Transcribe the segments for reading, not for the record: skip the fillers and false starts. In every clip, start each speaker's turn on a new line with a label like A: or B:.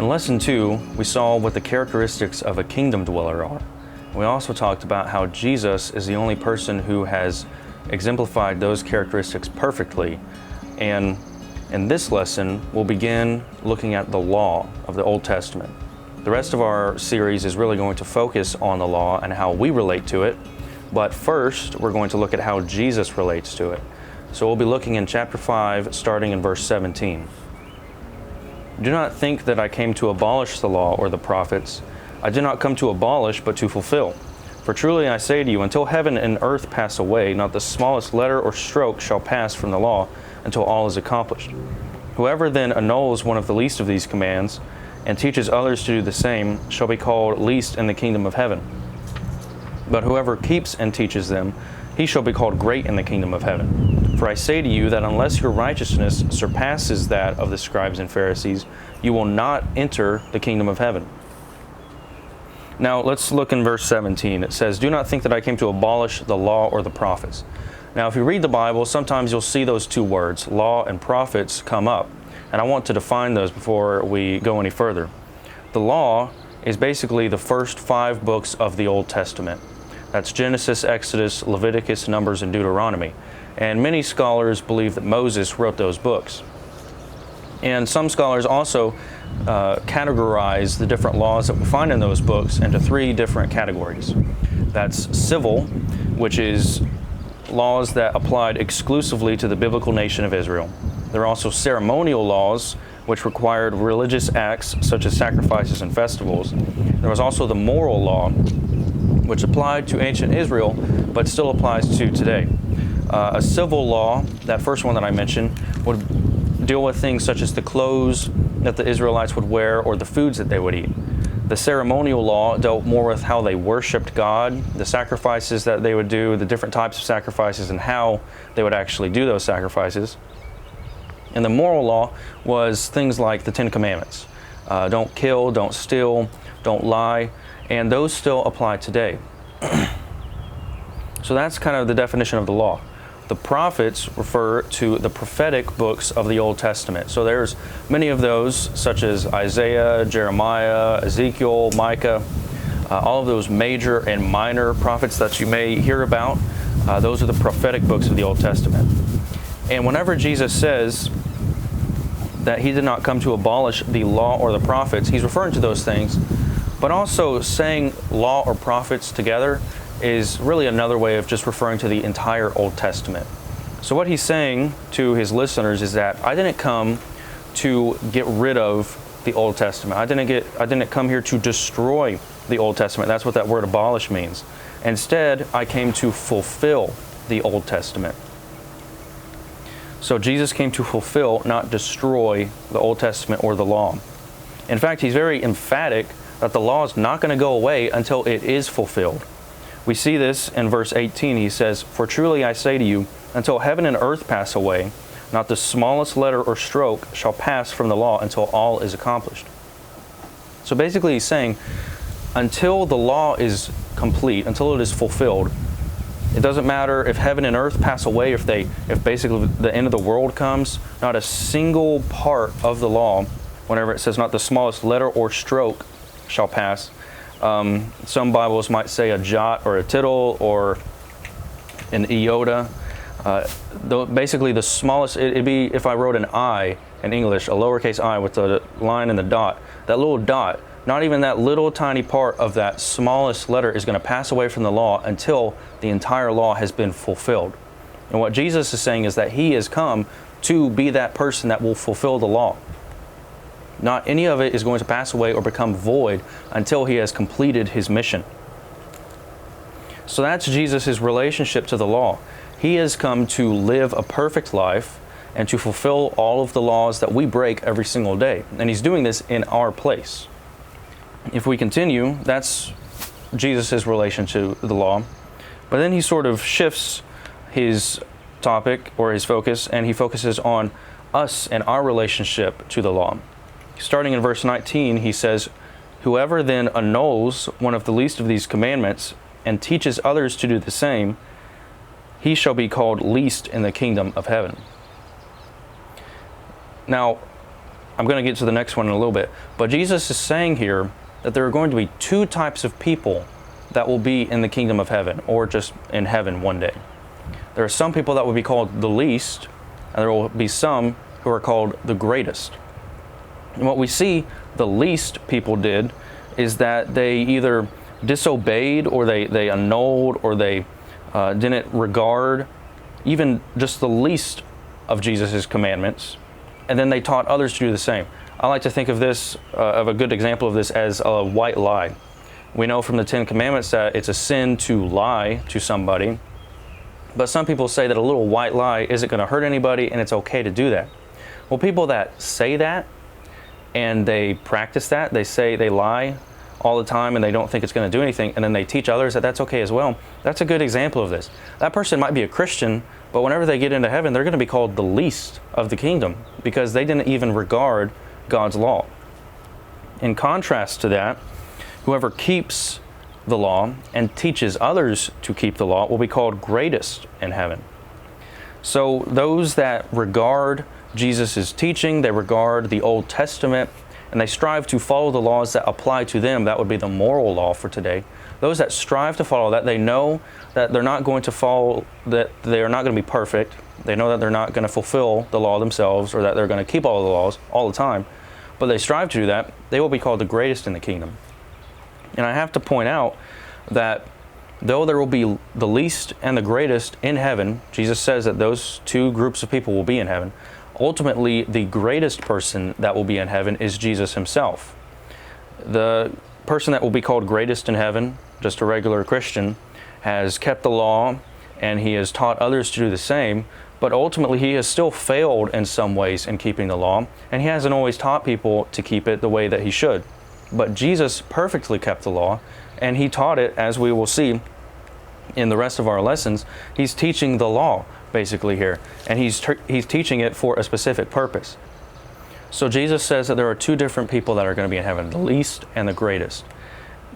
A: In Lesson 2, we saw what the characteristics of a kingdom dweller are. We also talked about how Jesus is the only person who has exemplified those characteristics perfectly. And in this lesson, we'll begin looking at the law of the Old Testament. The rest of our series is really going to focus on the law and how we relate to it. But first, we're going to look at how Jesus relates to it. So we'll be looking in chapter 5, starting in verse 17. Do not think that I came to abolish the law or the prophets. I did not come to abolish, but to fulfill. For truly I say to you, until heaven and earth pass away, not the smallest letter or stroke shall pass from the law until all is accomplished. Whoever then annuls one of the least of these commands and teaches others to do the same shall be called least in the kingdom of heaven. But whoever keeps and teaches them, he shall be called great in the kingdom of heaven. For I say to you that unless your righteousness surpasses that of the scribes and Pharisees, you will not enter the kingdom of heaven. Now let's look in verse 17. It says, do not think that I came to abolish the law or the prophets. Now if you read the Bible, sometimes you'll see those two words, law and prophets, come up. And I want to define those before we go any further. The law is basically the first 5 books of the Old Testament. That's Genesis, Exodus, Leviticus, Numbers, and Deuteronomy. And many scholars believe that Moses wrote those books. And some scholars also categorize the different laws that we find in those books into 3 different categories. That's civil, which is laws that applied exclusively to the biblical nation of Israel. There are also ceremonial laws, which required religious acts such as sacrifices and festivals. There was also the moral law, which applied to ancient Israel, but still applies to today. A civil law, that first one that I mentioned, would deal with things such as the clothes that the Israelites would wear or the foods that they would eat. The ceremonial law dealt more with how they worshiped God, the sacrifices that they would do, the different types of sacrifices, and how they would actually do those sacrifices. And the moral law was things like the 10 Commandments. Don't kill, don't steal, don't lie, and those still apply today. So that's kind of the definition of the law. The prophets refer to the prophetic books of the Old Testament. So there's many of those, such as Isaiah, Jeremiah, Ezekiel, Micah, all of those major and minor prophets that you may hear about. Those are the prophetic books of the Old Testament. And whenever Jesus says that he did not come to abolish the law or the prophets, he's referring to those things. But also saying law or prophets together is really another way of just referring to the entire Old Testament. So what he's saying to his listeners is that I didn't come to get rid of the Old Testament. I didn't come here to destroy the Old Testament. That's what that word abolish means. Instead, I came to fulfill the Old Testament. So Jesus came to fulfill, not destroy, the Old Testament or the law. In fact, he's very emphatic that the law is not going to go away until it is fulfilled. We see this in verse 18. He says, for truly I say to you, until heaven and earth pass away, not the smallest letter or stroke shall pass from the law until all is accomplished. So basically he's saying, until the law is complete, until it is fulfilled, it doesn't matter if heaven and earth pass away, if basically the end of the world comes, not a single part of the law, whenever it says not the smallest letter or stroke shall pass. Some Bibles might say a jot or a tittle or an iota. Basically the smallest, it'd be if I wrote an I in English, a lowercase I with the line and the dot. That little dot, not even that little tiny part of that smallest letter is going to pass away from the law until the entire law has been fulfilled. And what Jesus is saying is that he has come to be that person that will fulfill the law. Not any of it is going to pass away or become void until he has completed his mission. So that's Jesus' relationship to the law. He has come to live a perfect life and to fulfill all of the laws that we break every single day. And he's doing this in our place. If we continue, that's Jesus' relation to the law. But then he sort of shifts his topic or his focus, and he focuses on us and our relationship to the law. Starting in verse 19, he says, whoever then annuls one of the least of these commandments and teaches others to do the same, he shall be called least in the kingdom of heaven. Now, I'm going to get to the next one in a little bit. But Jesus is saying here that there are going to be two types of people that will be in the kingdom of heaven, or just in heaven one day. There are some people that will be called the least, and there will be some who are called the greatest. And what we see the least people did is that they either disobeyed, or they annulled, or they didn't regard even just the least of Jesus' commandments, and then they taught others to do the same. I like to think of this, of a good example of this, as a white lie. We know from the 10 Commandments that it's a sin to lie to somebody, but some people say that a little white lie isn't going to hurt anybody and it's okay to do that. Well, people that say that and they practice that, they say they lie all the time and they don't think it's going to do anything, and then they teach others that that's okay as well. That's a good example of this. That person might be a Christian, but whenever they get into heaven, they're going to be called the least of the kingdom because they didn't even regard God's law. In contrast to that, whoever keeps the law and teaches others to keep the law will be called greatest in heaven. So those that regard Jesus' teaching, they regard the Old Testament, and they strive to follow the laws that apply to them, that would be the moral law for today. Those that strive to follow that, they know that they're not going to follow, that they are not going to be perfect. They know that they're not going to fulfill the law themselves, or that they're going to keep all the laws all the time, but they strive to do that. They will be called the greatest in the kingdom. And I have to point out that though there will be the least and the greatest in heaven, Jesus says that those two groups of people will be in heaven. Ultimately, the greatest person that will be in heaven is Jesus himself. The person that will be called greatest in heaven, just a regular Christian, has kept the law and he has taught others to do the same, but ultimately he has still failed in some ways in keeping the law, and he hasn't always taught people to keep it the way that he should. But Jesus perfectly kept the law, and he taught it, as we will see in the rest of our lessons. He's teaching the law basically here, and he's teaching it for a specific purpose. So Jesus says that there are two different people that are going to be in heaven, the least and the greatest.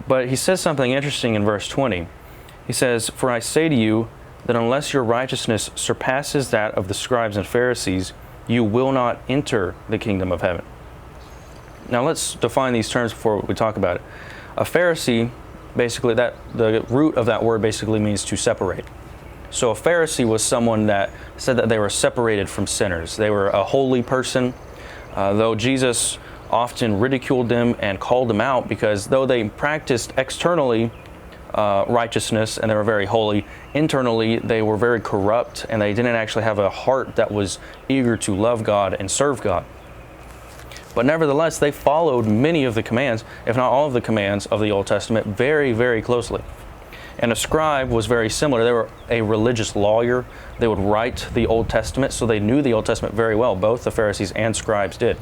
A: But he says something interesting in verse 20. He says, "For I say to you that unless your righteousness surpasses that of the scribes and Pharisees, you will not enter the kingdom of heaven." Now let's define these terms before we talk about it. A Pharisee, basically, that the root of that word basically means to separate. So a Pharisee was someone that said that they were separated from sinners. They were a holy person, though Jesus often ridiculed them and called them out, because though they practiced externally righteousness and they were very holy, internally they were very corrupt, and they didn't actually have a heart that was eager to love God and serve God. But nevertheless, they followed many of the commands, if not all of the commands of the Old Testament, very, very closely. And a scribe was very similar. They were a religious lawyer. They would write the Old Testament, so they knew the Old Testament very well. Both the Pharisees and scribes did.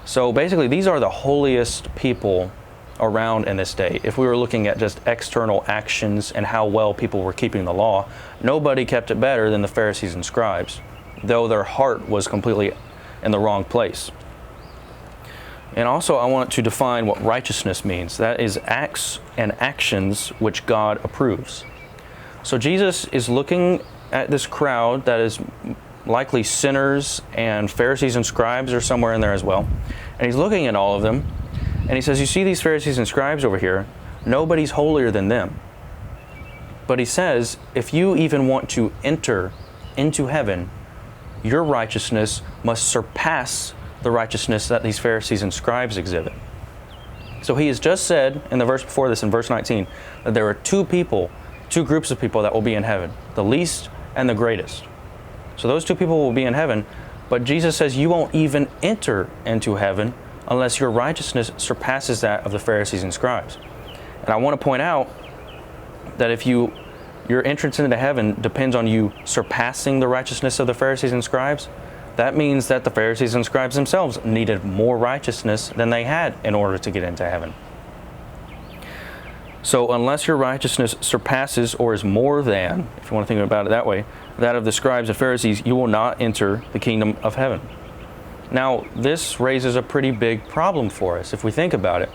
A: So basically, these are the holiest people around in this day. If we were looking at just external actions and how well people were keeping the law, nobody kept it better than the Pharisees and scribes, though their heart was completely in the wrong place. And also, I want to define what righteousness means. That is acts and actions which God approves. So Jesus is looking at this crowd that is likely sinners, and Pharisees and scribes are somewhere in there as well. And he's looking at all of them, and he says, you see these Pharisees and scribes over here? Nobody's holier than them. But he says, if you even want to enter into heaven, your righteousness must surpass the righteousness that these Pharisees and scribes exhibit. So he has just said in the verse before this, in verse 19, that there are two groups of people that will be in heaven, the least and the greatest. So those two people will be in heaven, but Jesus says you won't even enter into heaven unless your righteousness surpasses that of the Pharisees and scribes. And I want to point out that if your entrance into heaven depends on you surpassing the righteousness of the Pharisees and scribes, that means that the Pharisees and scribes themselves needed more righteousness than they had in order to get into heaven. So unless your righteousness surpasses or is more than, if you want to think about it that way, that of the scribes and Pharisees, you will not enter the kingdom of heaven. Now, this raises a pretty big problem for us if we think about it.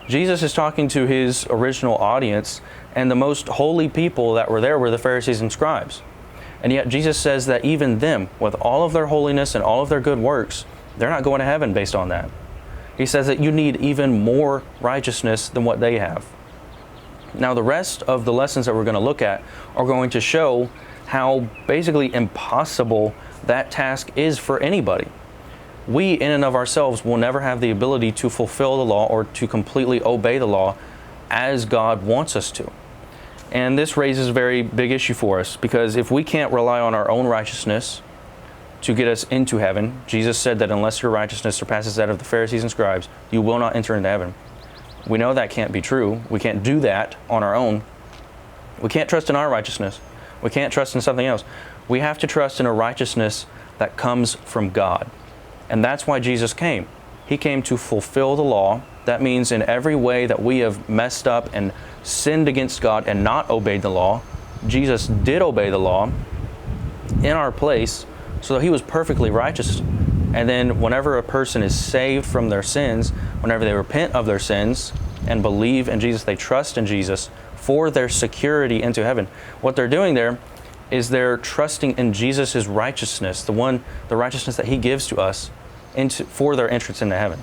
A: Jesus is talking to his original audience, and the most holy people that were there were the Pharisees and scribes. And yet Jesus says that even them, with all of their holiness and all of their good works, they're not going to heaven based on that. He says that you need even more righteousness than what they have. Now, the rest of the lessons that we're going to look at are going to show how basically impossible that task is for anybody. We, in and of ourselves, will never have the ability to fulfill the law or to completely obey the law as God wants us to. And this raises a very big issue for us, because if we can't rely on our own righteousness to get us into heaven, Jesus said that unless your righteousness surpasses that of the Pharisees and scribes, you will not enter into heaven. We know that can't be true. We can't do that on our own. We can't trust in our righteousness. We can't trust in something else. We have to trust in a righteousness that comes from God. And that's why Jesus came. He came to fulfill the law. That means in every way that we have messed up and sinned against God and not obeyed the law, Jesus did obey the law in our place, so that he was perfectly righteous. And then whenever a person is saved from their sins, whenever they repent of their sins and believe in Jesus, they trust in Jesus for their security into heaven. What they're doing there is they're trusting in Jesus' righteousness, the righteousness that he gives to us for their entrance into heaven.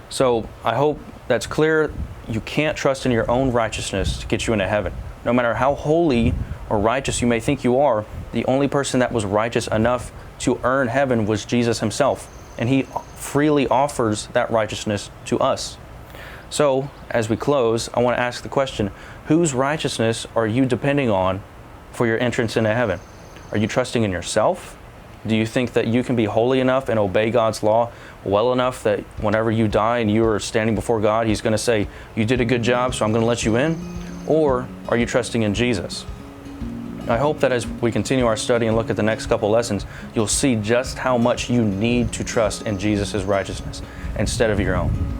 A: So I hope that's clear. You can't trust in your own righteousness to get you into heaven. No matter how holy or righteous you may think you are, the only person that was righteous enough to earn heaven was Jesus himself. And he freely offers that righteousness to us. So, as we close, I want to ask the question, whose righteousness are you depending on for your entrance into heaven? Are you trusting in yourself? Do you think that you can be holy enough and obey God's law well enough that whenever you die and you are standing before God, he's going to say, you did a good job, so I'm going to let you in? Or are you trusting in Jesus? I hope that as we continue our study and look at the next couple lessons, you'll see just how much you need to trust in Jesus' righteousness instead of your own.